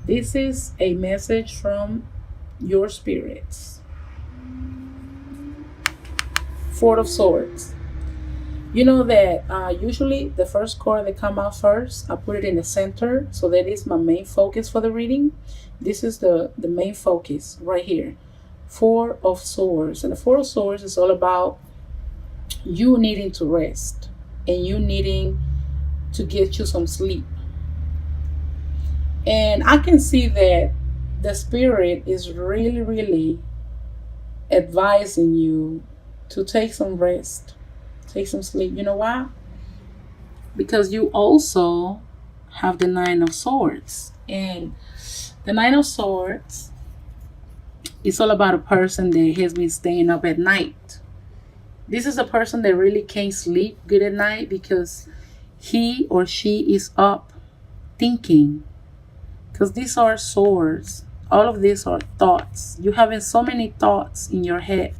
This is a message from your spirits. Four of Swords. You know that usually the first card that come out first, I put it in the center, so that is my main focus for the reading. This is the main focus right here. Four of Swords. And the Four of Swords is all about you needing to rest and you needing to get you some sleep. And I can see that the spirit is really, really advising you to take some rest, take some sleep. You know why? Because you also have the Nine of Swords. And the Nine of Swords is all about a person that has been staying up at night. This is a person that really can't sleep good at night because he or she is up thinking. Because these are swords. All of these are thoughts. You having so many thoughts in your head.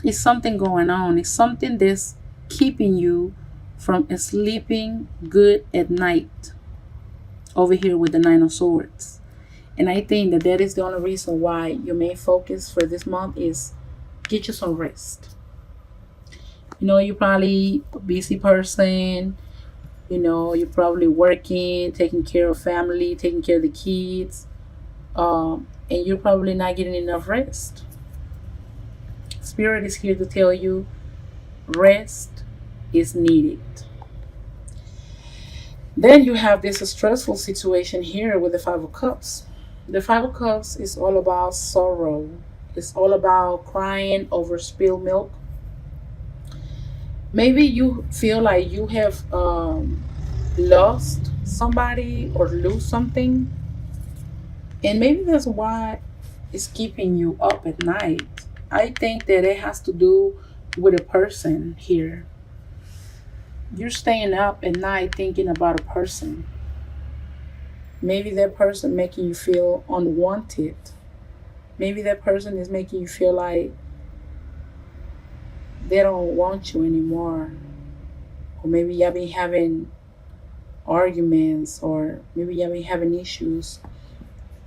It's something going on. It's something that's keeping you from sleeping good at night. Over here with the Nine of Swords. And I think that that is the only reason why your main focus for this month is get you some rest. You know, you're probably a busy person. You know, you're probably working, taking care of family, taking care of the kids. And you're probably not getting enough rest. Spirit is here to tell you rest is needed. Then you have this stressful situation here with the Five of Cups. The Five of Cups is all about sorrow. It's all about crying over spilled milk. Maybe you feel like you have lost somebody or lose something, and maybe that's why it's keeping you up at night. I think that it has to do with a person here. You're staying up at night thinking about a person. Maybe that person making you feel unwanted. Maybe that person is making you feel like they don't want you anymore. Or maybe you've been having arguments, or maybe you've been having issues.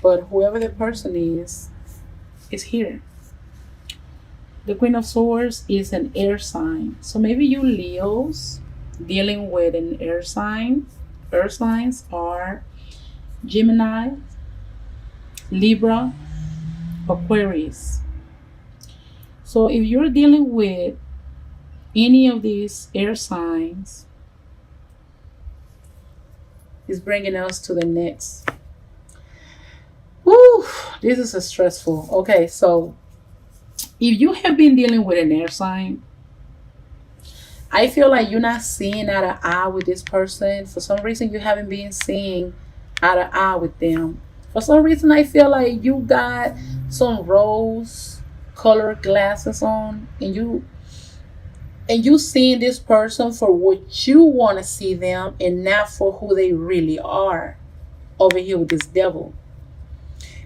But whoever the person is here. The Queen of Swords is an air sign. So maybe you Leos dealing with an air sign. Earth signs are Gemini, Libra, Aquarius. So if you're dealing with any of these air signs, is bringing us to the next. Woo, this is a stressful. Okay, so if you have been dealing with an air sign, I feel like you're not seeing eye to eye with this person. For some reason, you haven't been seeing eye to eye with them. For some reason, I feel like you got some rose colored glasses on, and you seeing this person for what you want to see them and not for who they really are over here with this devil.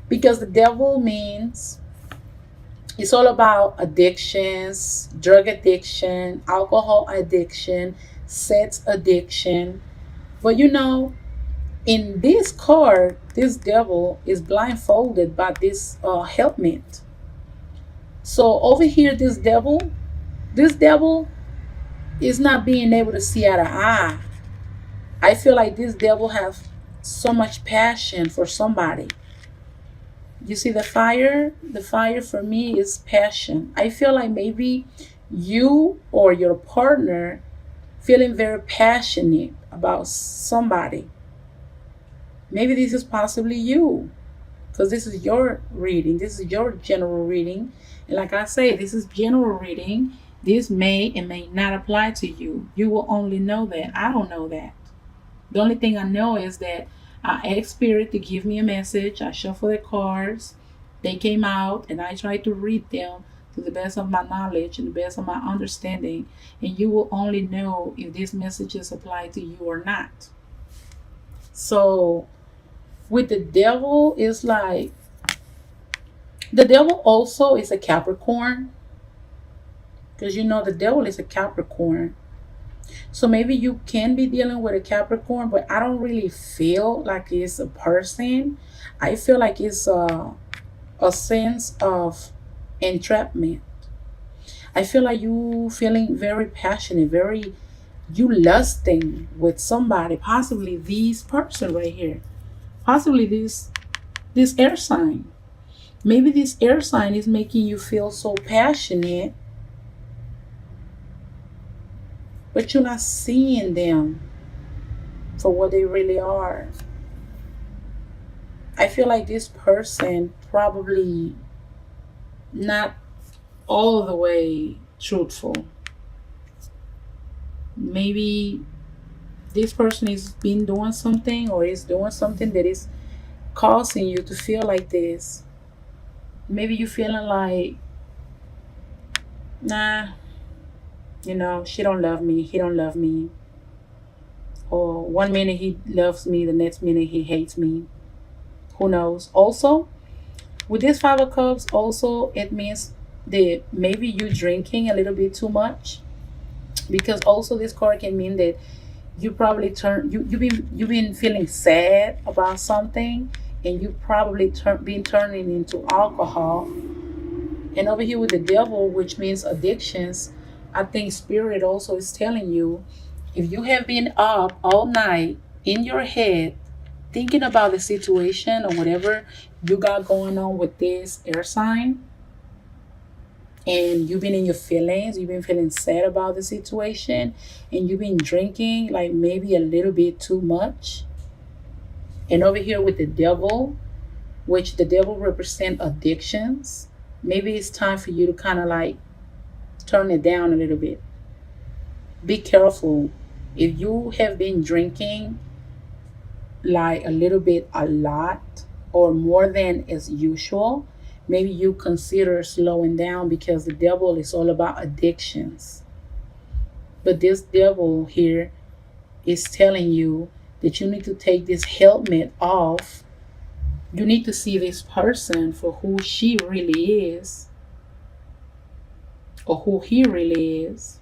Because the devil means it's all about addictions, drug addiction, alcohol addiction, sex addiction. But you know, in this card, this devil is blindfolded by this helpmate. So over here, this devil is not being able to see eye to eye. I feel like this devil have so much passion for somebody. You see the fire? The fire for me is passion. I feel like maybe you or your partner feeling very passionate about somebody. Maybe this is possibly you, because this is your reading. This is your general reading. And like I say, this is general reading. This may and may not apply to you. You will only know that. I don't know that. The only thing I know is that I asked Spirit to give me a message. I shuffled the cards. They came out, and I tried to read them to the best of my knowledge and the best of my understanding. And you will only know if these messages apply to you or not. So, with the devil, it's like the devil also is a Capricorn, because you know the devil is a Capricorn. So maybe you can be dealing with a Capricorn, but I don't really feel like it's a person. I feel like it's a sense of entrapment. I feel like you feeling very passionate, very you lusting with somebody, possibly this person right here, possibly this air sign. Maybe this air sign is making you feel so passionate, but you're not seeing them for what they really are. I feel like this person probably not all the way truthful. Maybe this person is been doing something or is doing something that is causing you to feel like this. Maybe you feeling like, nah, she don't love me, he don't love me. Or one minute he loves me, the next minute he hates me. Who knows? Also, with this Five of Cups, also it means that maybe you drinking a little bit too much. Because also this card can mean that you probably you've been feeling sad about something, and you probably been turning into alcohol. And over here with the devil, which means addictions, I think spirit also is telling you, if you have been up all night in your head thinking about the situation or whatever you got going on with this air sign, and you've been in your feelings, you've been feeling sad about the situation, and you've been drinking like maybe a little bit too much. And over here with the devil, which the devil represent addictions, maybe it's time for you to kind of like turn it down a little bit. Be careful. If you have been drinking like a little bit a lot or more than as usual, maybe you consider slowing down, because the devil is all about addictions. But this devil here is telling you that you need to take this helmet off. You need to see this person for who she really is, or who he really is,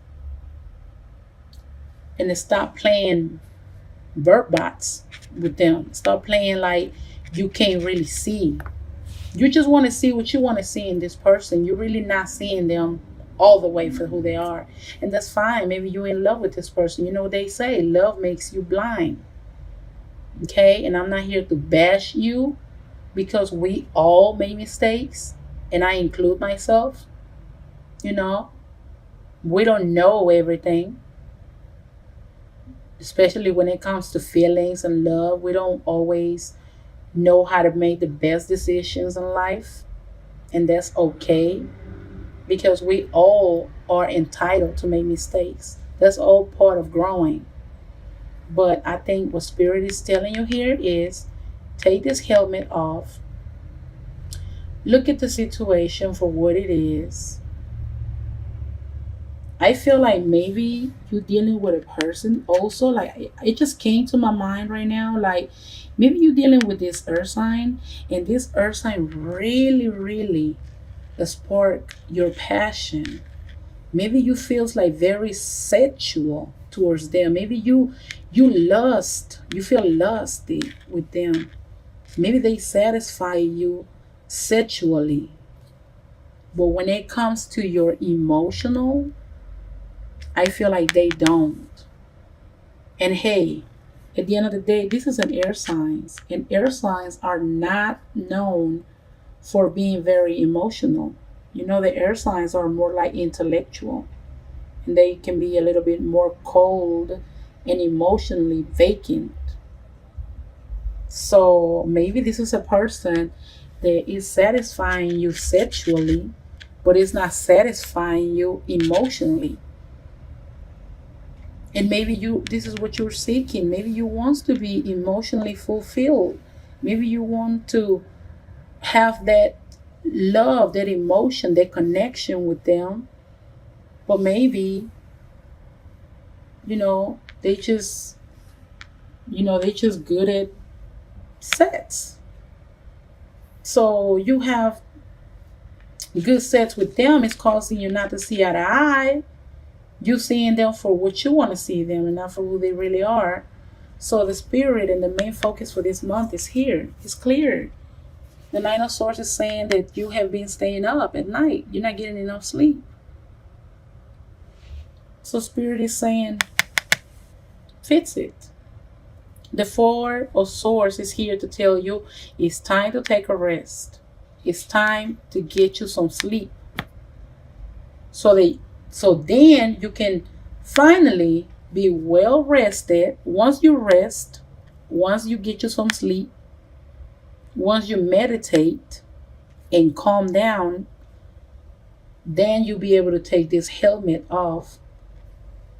and to stop playing bird bots with them. Stop playing like you can't really see. You just want to see what you want to see in this person. You're really not seeing them all the way for who they are. And that's fine. Maybe you're in love with this person. You know what they say, love makes you blind. Okay? And I'm not here to bash you, because we all make mistakes, and I include myself. You know, we don't know everything, especially when it comes to feelings and love. We don't always know how to make the best decisions in life, and that's okay, because we all are entitled to make mistakes. That's all part of growing. But I think what spirit is telling you here is, take this helmet off, look at the situation for what it is. I feel like maybe you're dealing with a person also. Like it just came to my mind right now. Like maybe you're dealing with this earth sign, and this earth sign really, really spark your passion. Maybe you feels like very sexual towards them. Maybe you lust. You feel lusty with them. Maybe they satisfy you sexually. But when it comes to your emotional, I feel like they don't. And hey, at the end of the day, this is an air signs, and air signs are not known for being very emotional. The air signs are more like intellectual, and they can be a little bit more cold and emotionally vacant. So maybe this is a person that is satisfying you sexually, but it's not satisfying you emotionally. And maybe this is what you're seeking. Maybe you want to be emotionally fulfilled. Maybe you want to have that love, that emotion, that connection with them. But maybe, they just, they just good at sex. So you have good sex with them, it's causing you not to see eye to eye. You seeing them for what you want to see them and not for who they really are. So the spirit and the main focus for this month is here. It's clear. The Nine of Swords is saying that you have been staying up at night. You're not getting enough sleep. So spirit is saying, fix it. The Four of Swords is here to tell you it's time to take a rest. It's time to get you some sleep. So then you can finally be well rested. Once you rest, once you get you some sleep, once you meditate and calm down, then you'll be able to take this helmet off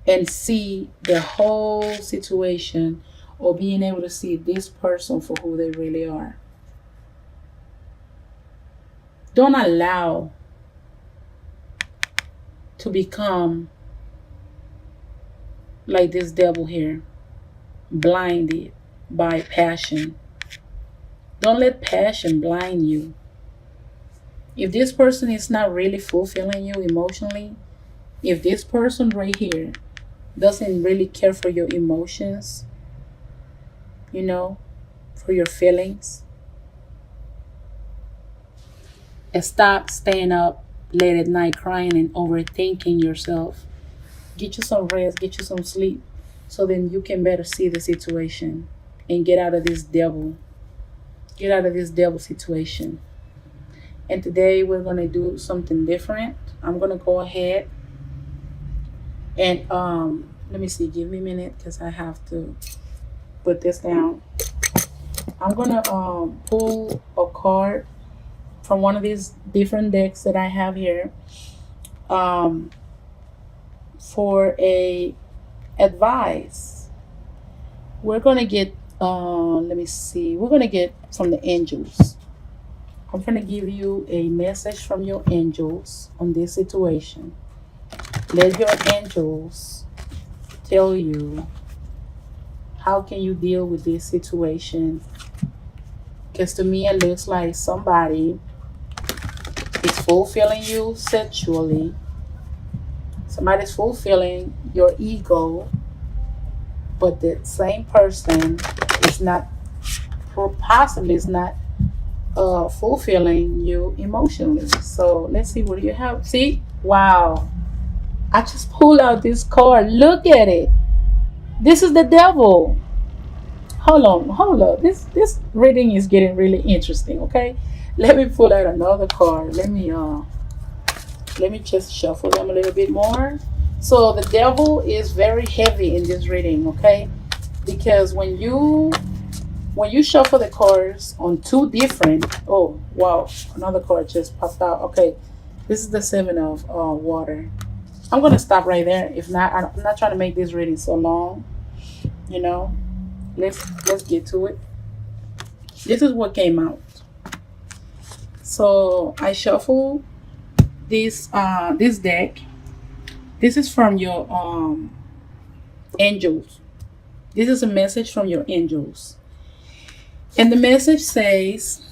and see the whole situation, or being able to see this person for who they really are. Don't allow to become like this devil here, blinded by passion. Don't let passion blind you. If this person is not really fulfilling you emotionally, if this person right here doesn't really care for your emotions, for your feelings, and stop staying up late at night crying and overthinking yourself. Get you some rest, get you some sleep, so then you can better see the situation and get out of this devil. Get out of this devil situation. And today we're going to do something different. I'm going to go ahead and let me see, give me a minute because I have to put this down. I'm going to pull a card from one of these different decks that I have here for a advice. We're going to get let me see, we're going to get from the angels. I'm going to give you a message from your angels on this situation. Let your angels tell you how can you deal with this situation. Because to me it looks like somebody is fulfilling you sexually. Somebody's fulfilling your ego, but the same person is not, possibly is not fulfilling you emotionally. So let's see, what do you have? See, wow, I just pulled out this card. Look at it. This is the devil. Hold on. This reading is getting really interesting. Okay, let me pull out another card. Let me just shuffle them a little bit more. So the devil is very heavy in this reading, okay? Because when you shuffle the cards on two different, oh wow, another card just popped out. Okay, this is the Seven of water. I'm gonna stop right there. If not, I'm not trying to make this reading so long. Let's get to it. This is what came out. So I shuffled this deck. This is from your angels. This is a message from your angels. And the message says,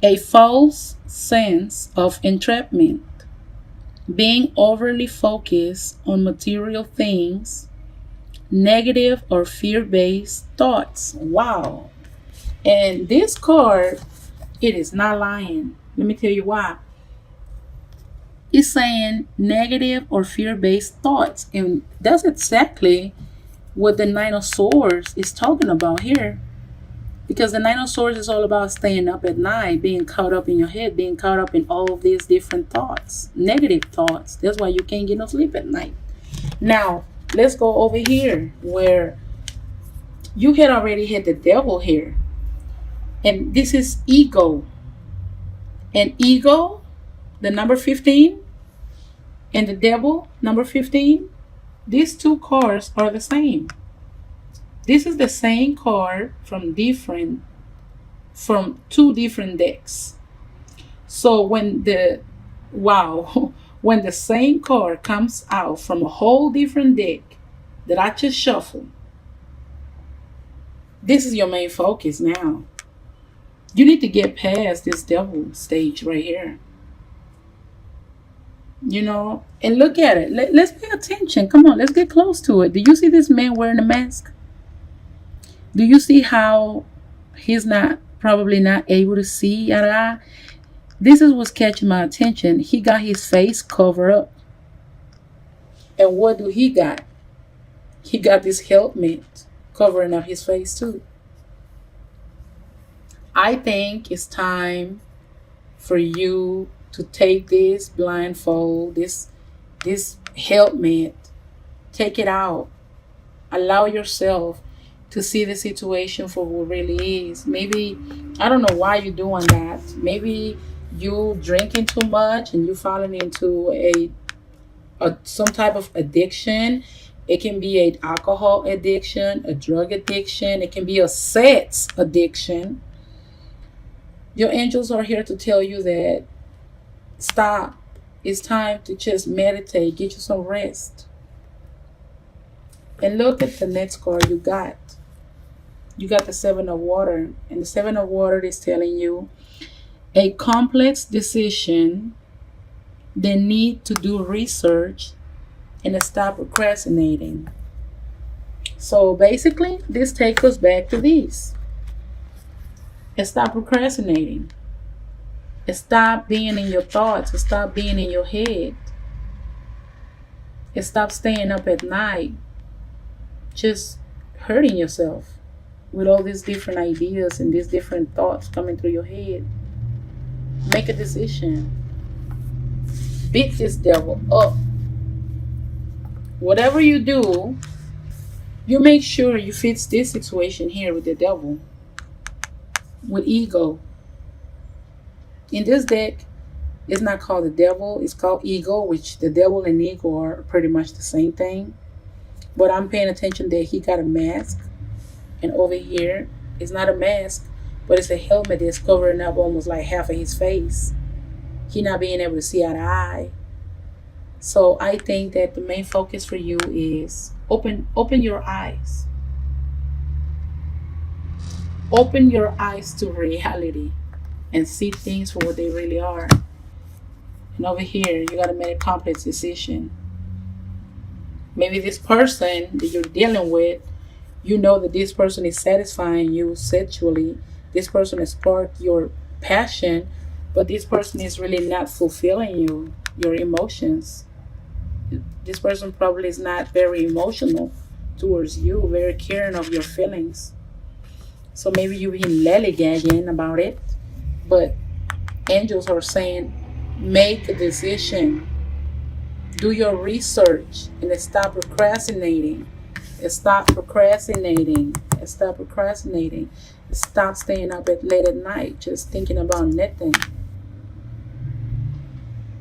a false sense of entrapment, being overly focused on material things, negative or fear-based thoughts. Wow. And this card, it is not lying. Let me tell you why. It's saying negative or fear-based thoughts. And that's exactly what the Nine of Swords is talking about here. Because the Nine of Swords is all about staying up at night, being caught up in your head, being caught up in all of these different thoughts, negative thoughts. That's why you can't get no sleep at night. Now, let's go over here where you had already had the devil here. And this is ego. And ego, the number 15, and the devil, number 15, these two cards are the same. This is the same card from two different decks. So when the same card comes out from a whole different deck that I just shuffled, this is your main focus now. You need to get past this devil stage right here. And look at it. Let's pay attention. Come on, let's get close to it. Do you see this man wearing a mask? Do you see how he's not probably not able to see eye to eye? This is what's catching my attention. He got his face covered up. And what do he got? He got this helmet covering up his face too. I think it's time for you to take this blindfold, this helmet, take it out. Allow yourself to see the situation for what really is. Maybe I don't know why you're doing that. Maybe you drinking too much and you falling into a some type of addiction. It can be an alcohol addiction, a drug addiction. It can be a sex addiction. Your angels are here to tell you that stop. It's time to just meditate, get you some rest. And look at the next card you got. You got the Seven of Water. And the Seven of Water is telling you a complex decision, the need to do research, and to stop procrastinating. So basically, this takes us back to this. And stop procrastinating. And stop being in your thoughts. And stop being in your head. And stop staying up at night just hurting yourself with all these different ideas and these different thoughts coming through your head. Make a decision. Beat this devil up. Whatever you do, you make sure you fix this situation here with the devil. With ego. In this deck, it's not called the devil, it's called ego, which the devil and ego are pretty much the same thing. But I'm paying attention that he got a mask. And over here, it's not a mask, but it's a helmet that's covering up almost like half of his face. He not being able to see eye to eye. So I think that the main focus for you is open your eyes. Open your eyes to reality and see things for what they really are. And over here, you got to make a complex decision. Maybe this person that you're dealing with, you know that this person is satisfying you sexually. This person has sparked your passion, but this person is really not fulfilling you, your emotions. This person probably is not very emotional towards you, very caring of your feelings. So maybe you've been lollygagging about it, but angels are saying, make a decision. Do your research and stop procrastinating. Stop procrastinating. Stop procrastinating. Stop staying up late at night just thinking about nothing.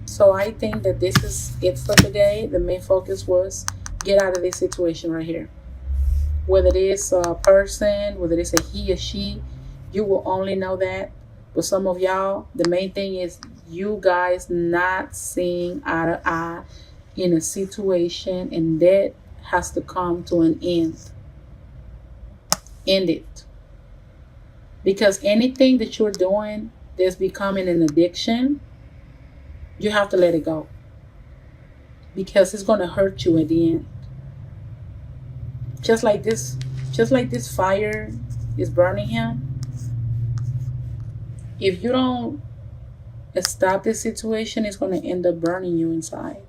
So I think that this is it for today. The main focus was get out of this situation right here. Whether it is a person, whether it's a he or she, you will only know that. But some of y'all, the main thing is you guys not seeing eye to eye in a situation, and that has to come to an end. End it. Because anything that you're doing that's becoming an addiction, you have to let it go. Because it's going to hurt you at the end. Just like this fire is burning him. If you don't stop this situation, it's going to end up burning you inside.